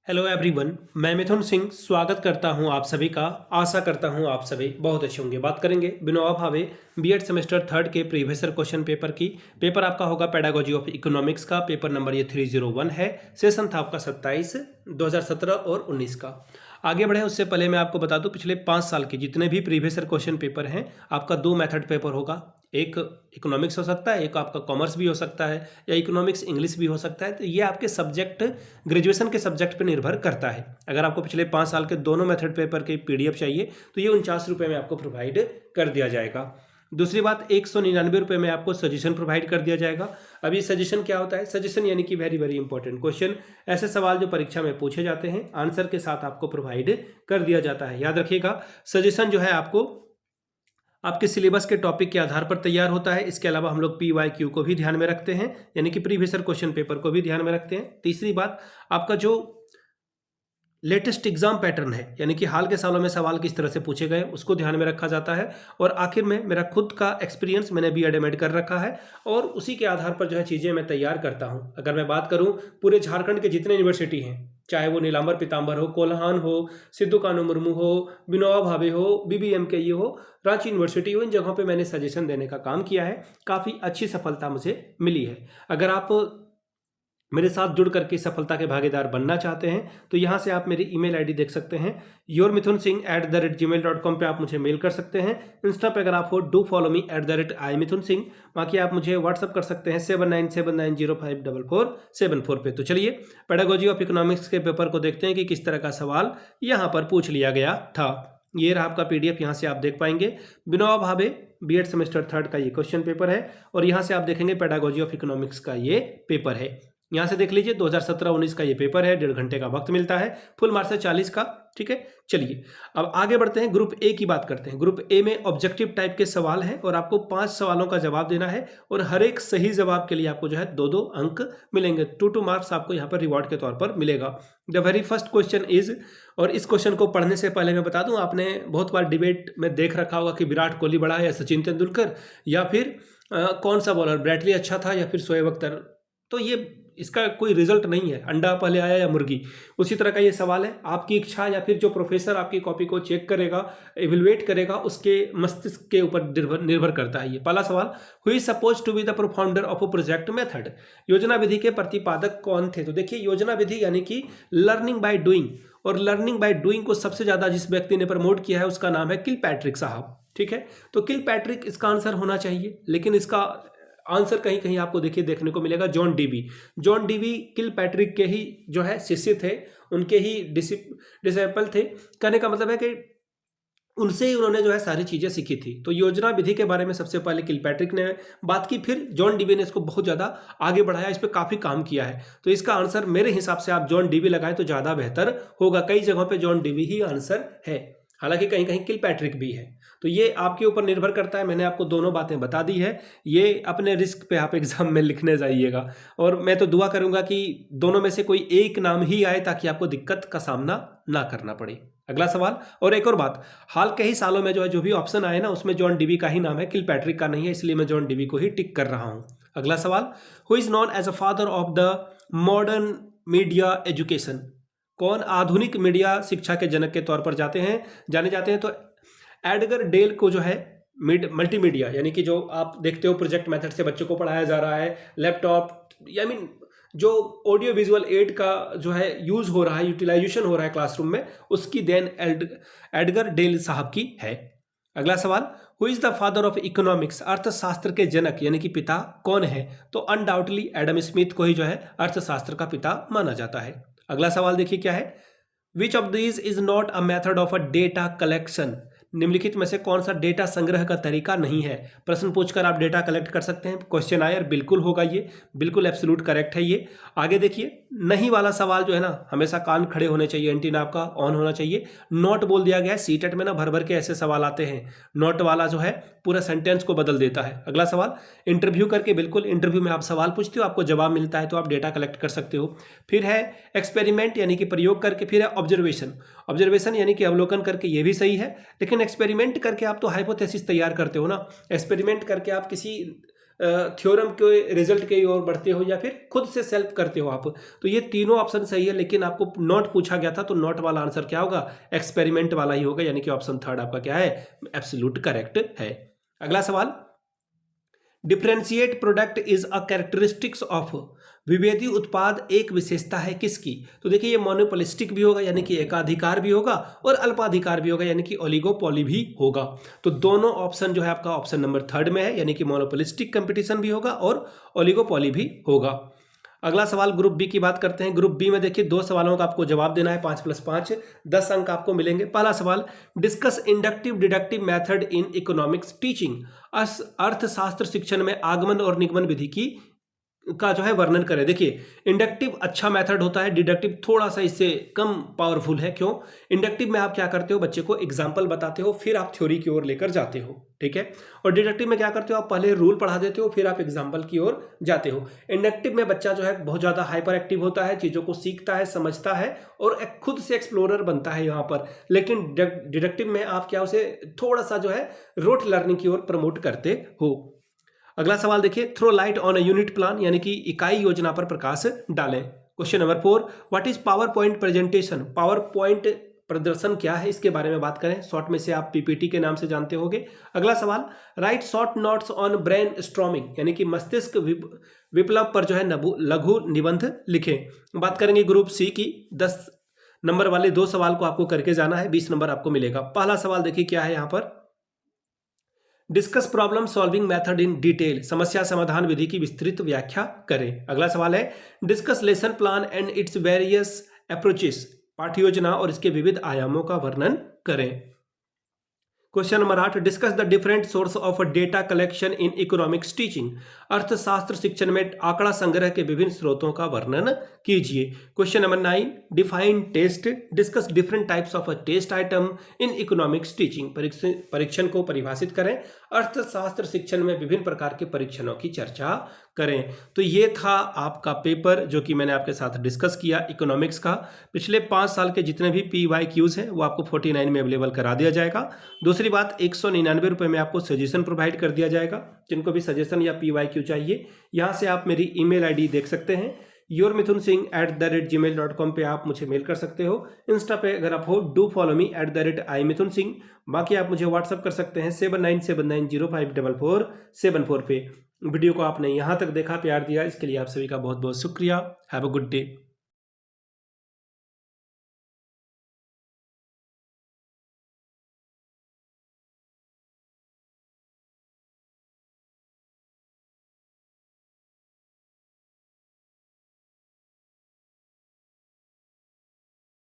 Hello everyone, मैं मिथुन सिंह स्वागत करता हूं आप सभी का। आशा करता हूं आप सभी बहुत अच्छे होंगे। बात करेंगे Vinoba Bhave BEd semester third के प्रीवियस ईयर क्वेश्चन पेपर की। पेपर आपका होगा पेडागोजी ऑफ इकोनॉमिक्स का। पेपर नंबर ये 301 है। सेशन था आपका 27 2017 और 19 का। आगे बढ़े उससे पहले मैं आपको बता दूं, पिछले 5 साल के जितने भी प्रीवियस ईयर क्वेश्चन पेपर हैं, आपका 2 मेथड पेपर होगा। एक इकोनॉमिक्स हो सकता है, एक आपका कॉमर्स भी हो सकता है, या इकोनॉमिक्स इंग्लिश भी हो सकता है। तो ये आपके सब्जेक्ट, ग्रेजुएशन के सब्जेक्ट पर निर्भर करता है। अगर आपको पिछले 5 साल के दोनों मेथड पेपर के पीडीएफ चाहिए तो ये 49 रुपये में आपको प्रोवाइड कर दिया जाएगा। दूसरी बात, 199 रुपये में आपको सजेशन प्रोवाइड कर दिया जाएगा। अभी सजेशन क्या होता है? सजेशन यानी कि वेरी वेरी इंपॉर्टेंट क्वेश्चन, ऐसे सवाल जो परीक्षा में पूछे जाते हैं, आंसर के साथ आपको प्रोवाइड कर दिया जाता है। याद रखिएगा, सजेशन जो है आपको आपके सिलेबस के टॉपिक के आधार पर तैयार होता है। इसके अलावा हम लोग PYQ को भी ध्यान में रखते हैं, यानी कि प्रीवियस ईयर क्वेश्चन पेपर को भी ध्यान में रखते हैं। तीसरी बात, आपका जो लेटेस्ट एग्जाम पैटर्न है, यानी कि हाल के सालों में सवाल किस तरह से पूछे गए, उसको ध्यान में रखा जाता है। और आखिर में मेरा खुद का एक्सपीरियंस, मैंने बीएड एमएड कर रखा है और उसी के आधार पर जो है चीज़ें मैं तैयार करता हूँ। अगर मैं बात करूँ, पूरे झारखंड के जितने यूनिवर्सिटी हैं, चाहे वो नीलांबर पीताम्बर हो, कोल्हान हो, सिद्धू कानू मुर्मू हो, विनोबा भावे हो, BBMKU हो, रांची यूनिवर्सिटी हो, इन जगहों पे मैंने सजेशन देने का काम किया है। काफ़ी अच्छी सफलता मुझे मिली है। अगर आप मेरे साथ जुड़ करके सफलता के भागीदार बनना चाहते हैं तो यहाँ से आप मेरी ईमेल आईडी देख सकते हैं, yourmithunsingh@gmail.com पे आप मुझे मेल कर सकते हैं। इंस्टा पे अगर आप हो, डू फॉलो मी @imithunsingh। बाकी आप मुझे व्हाट्सअप कर सकते हैं 7979054474 पे। तो चलिए पेडागोजी ऑफ इकोनॉमिक्स के पेपर को देखते हैं कि किस तरह का सवाल यहाँ पर पूछ लिया गया था। ये रहा आपका PDF, यहाँ से आप देख पाएंगे Vinoba Bhave BEd semester third का ये क्वेश्चन पेपर है और यहाँ से आप देखेंगे पेडागोजी ऑफ इकोनॉमिक्स का ये पेपर है। यहाँ से देख लीजिए 2017-19 का ये पेपर है। 1.5 घंटे का वक्त मिलता है, फुल मार्क्स है 40 का। ठीक है, चलिए अब आगे बढ़ते हैं। ग्रुप ए की बात करते हैं। ग्रुप ए में ऑब्जेक्टिव टाइप के सवाल हैं और आपको 5 सवालों का जवाब देना है और हर एक सही जवाब के लिए आपको जो है 2-2 अंक मिलेंगे। 2 मार्क्स आपको यहाँ पर रिवॉर्ड के तौर पर मिलेगा। The very first question is, और इस क्वेश्चन को पढ़ने से पहले मैं बता दूं, आपने बहुत बार डिबेट में देख रखा होगा कि विराट कोहली बड़ा है या सचिन तेंदुलकर, या फिर कौन सा बॉलर, ब्रैटली अच्छा था या फिर शोएब अख्तर। तो ये इसका कोई रिजल्ट नहीं है, अंडा पहले आया या मुर्गी। उसी तरह का ये सवाल है। आपकी इच्छा या फिर जो प्रोफेसर आपकी कॉपी को चेक करेगा, एवेलुएट करेगा, उसके मस्तिष्क के ऊपर निर्भर करता है ये। पहला सवाल, who is suppose to be the propounder of a project method. योजना विधि के प्रतिपादक कौन थे? तो देखिए, योजना विधि यानी कि लर्निंग बाय डूइंग, और लर्निंग बाय डूइंग को सबसे ज्यादा जिस व्यक्ति ने प्रमोट किया है उसका नाम है किलपैट्रिक साहब। ठीक है, तो किलपैट्रिक इसका आंसर होना चाहिए, लेकिन इसका आंसर कहीं कहीं आपको देखिए देखने को मिलेगा John Dewey. John Dewey Kilpatrick के ही जो है शिष्य थे, उनके ही डिसिपल थे। कहने का मतलब है कि उनसे ही उन्होंने जो है सारी चीज़ें सीखी थी। तो योजना विधि के बारे में सबसे पहले किलपैट्रिक ने बात की, फिर जॉन डीवी ने इसको बहुत ज़्यादा आगे बढ़ाया, इस पर काफ़ी काम किया है। तो इसका आंसर मेरे हिसाब से आप जॉन डीवी लगाएं तो ज़्यादा बेहतर होगा। कई जगहों पे जॉन डीवी ही आंसर है, हालांकि कहीं कहीं किलपैट्रिक भी है। तो ये आपके ऊपर निर्भर करता है। मैंने आपको दोनों बातें बता दी है, ये अपने रिस्क पे आप एग्जाम में लिखने जाइएगा। और मैं तो दुआ करूंगा कि दोनों में से कोई एक नाम ही आए ताकि आपको दिक्कत का सामना ना करना पड़े। अगला सवाल, और एक और बात, हाल के ही सालों में जो है जो भी ऑप्शन आए ना, उसमें जॉन डीवी का ही नाम है, किलपैट्रिक का नहीं है, इसलिए मैं जॉन डीवी को ही टिक कर रहा हूं। अगला सवाल, who is known as a father of the modern media education. कौन आधुनिक मीडिया शिक्षा के जनक के तौर पर जाने जाते हैं? तो एडगर डेल को जो है मल्टीमीडिया, यानी कि जो आप देखते हो प्रोजेक्ट मेथड से बच्चों को पढ़ाया जा रहा है, लैपटॉप, आई मीन जो ऑडियो विजुअल एड का जो है यूज हो रहा है, यूटिलाइजेशन हो रहा है क्लासरूम में, उसकी देन एडगर डेल साहब की है। अगला सवाल, who is the father of economics. अर्थशास्त्र के जनक यानी कि पिता कौन है? तो अनडाउटली एडम स्मिथ को ही जो है अर्थशास्त्र का पिता माना जाता है। अगला सवाल देखिए क्या है, which of this is not a method of a data collection. निम्नलिखित में से कौन सा डेटा संग्रह का तरीका नहीं है? प्रश्न पूछकर आप डेटा कलेक्ट कर सकते हैं, क्वेश्चन आयर बिल्कुल होगा, ये बिल्कुल एब्सोल्यूट करेक्ट है ये। आगे देखिए, नहीं वाला सवाल जो है ना, हमेशा कान खड़े होने चाहिए, एंटीना आपका ऑन होना चाहिए। नॉट बोल दिया गया है, सीटेट में ना भर भर के ऐसे सवाल आते हैं, नॉट वाला जो है पूरा सेंटेंस को बदल देता है। अगला सवाल, इंटरव्यू करके, बिल्कुल इंटरव्यू में आप सवाल पूछते हो, आपको जवाब मिलता है तो आप डेटा कलेक्ट कर सकते हो। फिर है एक्सपेरिमेंट यानी कि प्रयोग करके, फिर है ऑब्जर्वेशन। ऑब्जर्वेशन यानी कि अवलोकन करके, ये भी सही है, लेकिन एक्सपेरिमेंट करके आप तो हाइपोथेसिस तैयार करते हो ना। एक्सपेरिमेंट करके आप किसी थ्योरम के रिजल्ट की ओर बढ़ते हो या फिर खुद से सेल्फ करते हो आप। तो ये तीनों ऑप्शन सही है, लेकिन आपको नॉट पूछा गया था तो नॉट वाला आंसर क्या होगा, एक्सपेरिमेंट वाला ही होगा, यानी कि ऑप्शन थर्ड आपका क्या है, एब्सोल्यूट करेक्ट है। अगला सवाल, differentiate product is a characteristics of, विभेदी उत्पाद एक विशेषता है किसकी। तो देखिए ये मोनोपोलिस्टिक भी होगा यानी कि एकाधिकार भी होगा, और अल्पाधिकार भी होगा यानी कि ओलिगोपोली भी होगा। तो दोनों ऑप्शन जो है आपका ऑप्शन नंबर थर्ड में है, यानी कि मोनोपोलिस्टिक कंपटीशन भी होगा और ओलिगोपोली भी होगा। अगला सवाल ग्रुप बी की बात करते हैं। ग्रुप बी में देखिए 2 सवालों का आपको जवाब देना है, 5+5 10 अंक आपको मिलेंगे। पहला सवाल, discuss inductive deductive method in economics teaching, अर्थशास्त्र शिक्षण में आगमन और निगमन विधि की का जो है वर्णन करें। देखिए इंडक्टिव अच्छा मेथड होता है, डिडक्टिव थोड़ा सा इससे कम पावरफुल है। क्यों? इंडक्टिव में आप क्या करते हो, बच्चे को एग्जाम्पल बताते हो, फिर आप थ्योरी की ओर लेकर जाते हो, ठीक है। और डिडक्टिव में क्या करते हो, आप पहले रूल पढ़ा देते हो, फिर आप एग्जाम्पल की ओर जाते हो। इंडक्टिव में बच्चा जो है बहुत ज्यादा हाइपर एक्टिव होता है, चीजों को सीखता है, समझता है और खुद से एक्सप्लोरर बनता है यहाँ पर। लेकिन डिडक्टिव में आप क्या उसे थोड़ा सा जो है रोट लर्निंग की ओर प्रमोट करते हो। अगला सवाल देखिए, throw light on a unit plan, यानी कि इकाई योजना पर प्रकाश डालें। Question number 4, what is power point presentation, power point प्रदर्शन क्या है, इसके बारे में बात करें। शॉर्ट में से आप पीपीटी के नाम से जानते होंगे। अगला सवाल, right short notes on brain storming, यानी कि मस्तिष्क विप्लव पर जो है लघु निबंध लिखें। बात करेंगे ग्रुप सी की। 10 नंबर वाले 2 सवाल को आपको करके जाना है, 20 नंबर आपको मिलेगा। पहला सवाल देखिए क्या है यहाँ पर, discuss problem solving method in detail, समस्या समाधान विधि की विस्तृत व्याख्या करें। अगला सवाल है, discuss lesson plan and its various approaches, पाठ्य योजना और इसके विविध आयामों का वर्णन करें। Question number 8, discuss the different source of data collection in economics teaching, अर्थशास्त्र शिक्षण में आंकड़ा संग्रह के विभिन्न स्रोतों का वर्णन कीजिए। Question number 9, define test, discuss different types of a test item in economics teaching, परीक्षण को परिभाषित करें, अर्थशास्त्र शिक्षण में विभिन्न प्रकार के परीक्षणों की चर्चा करें। तो ये था आपका पेपर जो कि मैंने आपके साथ डिस्कस किया इकोनॉमिक्स का। पिछले 5 साल के जितने भी PYQs हैं वो आपको 49 में अवेलेबल करा दिया जाएगा। दूसरी बात, 199 रुपये में आपको सजेशन प्रोवाइड कर दिया जाएगा। जिनको भी सजेशन या PYQ चाहिए, यहाँ से आप मेरी ईमेल ID देख सकते हैं, yourmithunsingh@gmail.com पे आप मुझे मेल कर सकते हो। इंस्टा पे अगर आप हो, डू फॉलो मी @imithunsingh। बाकी आप मुझे व्हाट्सअप कर सकते हैं 7979054474 पे। वीडियो को आपने यहाँ तक देखा, प्यार दिया, इसके लिए आप सभी का बहुत बहुत शुक्रिया। Have a good day.